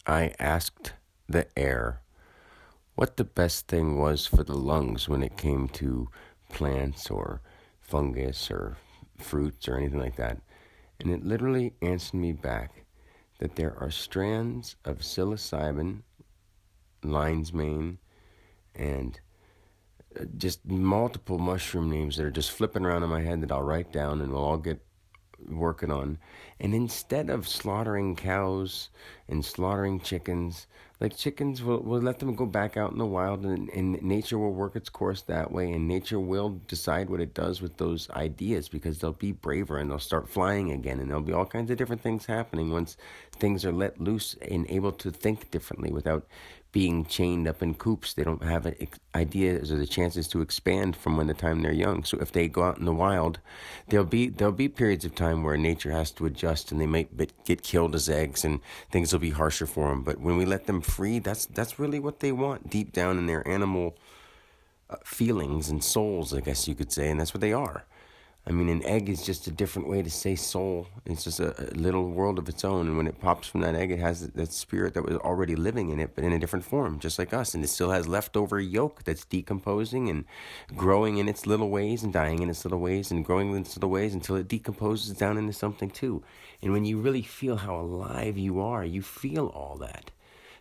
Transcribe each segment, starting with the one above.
I asked the air what the best thing was for the lungs when it came to plants or fungus or fruits or anything like that. And it literally answered me back that there are strands of psilocybin, lion's mane, and just multiple mushroom names that are just flipping around in my head that I'll write down and we'll all get working on. And instead of slaughtering cows and slaughtering chickens, like chickens, we'll let them go back out in the wild, and nature will work its course that way, and nature will decide what it does with those ideas, because they'll be braver and they'll start flying again, and there'll be all kinds of different things happening once things are let loose and able to think differently without being chained up in coops. They don't have ideas or the chances to expand from when the time they're young. So if they go out in the wild, there'll be periods of time where nature has to adjust, and they might get killed as eggs, and things will be harsher for them. But when we let them free, that's really what they want deep down in their animal feelings and souls, I guess you could say, and that's what they are. I mean, an egg is just a different way to say soul. It's just a little world of its own. And when it pops from that egg, it has that spirit that was already living in it, but in a different form, just like us. And it still has leftover yolk that's decomposing and growing in its little ways and dying in its little ways and growing in its little ways until it decomposes down into something too. And when you really feel how alive you are, you feel all that.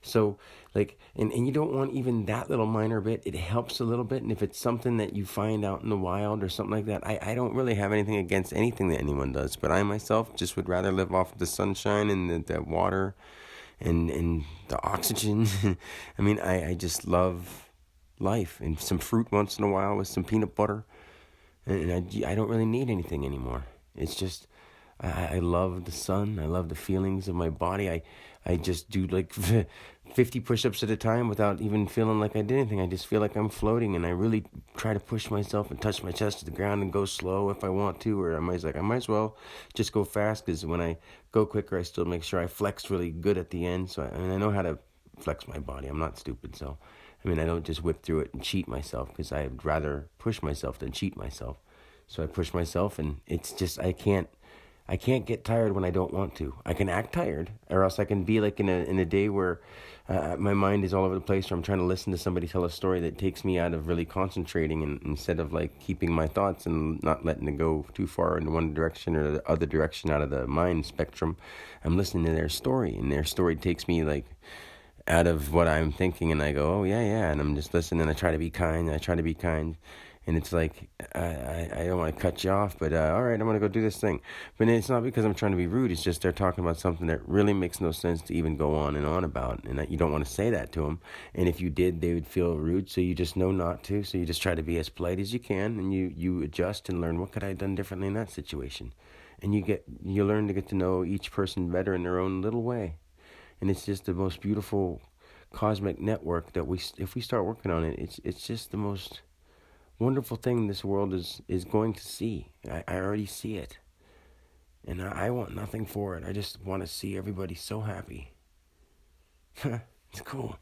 So, like, and you don't want even that little minor bit. It helps a little bit. And if it's something that you find out in the wild or something like that, I don't really have anything against anything that anyone does. But I myself just would rather live off of the sunshine and the water and the oxygen. I mean, I just love life, and some fruit once in a while with some peanut butter. And I don't really need anything anymore. It's just, I love the sun. I love the feelings of my body. I just do like 50 push-ups at a time without even feeling like I did anything. I just feel like I'm floating, and I really try to push myself and touch my chest to the ground and go slow if I want to, or I might as well just go fast, because when I go quicker, I still make sure I flex really good at the end. So I know how to flex my body. I'm not stupid, so I mean, I don't just whip through it and cheat myself, because I'd rather push myself than cheat myself. So I push myself, and it's just I can't get tired when I don't want to. I can act tired, or else I can be like in a day where my mind is all over the place, or I'm trying to listen to somebody tell a story that takes me out of really concentrating, and instead of like keeping my thoughts and not letting it go too far in one direction or the other direction out of the mind spectrum, I'm listening to their story, and their story takes me like out of what I'm thinking, and I go, oh yeah, and I'm just listening, and I try to be kind, and it's like, I don't want to cut you off, but all right, I'm going to go do this thing. But it's not because I'm trying to be rude. It's just they're talking about something that really makes no sense to even go on and on about. And you don't want to say that to them. And if you did, they would feel rude. So you just know not to. So you just try to be as polite as you can. And you adjust and learn, what could I have done differently in that situation? And you learn to get to know each person better in their own little way. And it's just the most beautiful cosmic network that if we start working on it, it's just the most wonderful thing this world is going to see. I already see it. And I want nothing for it. I just want to see everybody so happy. It's cool.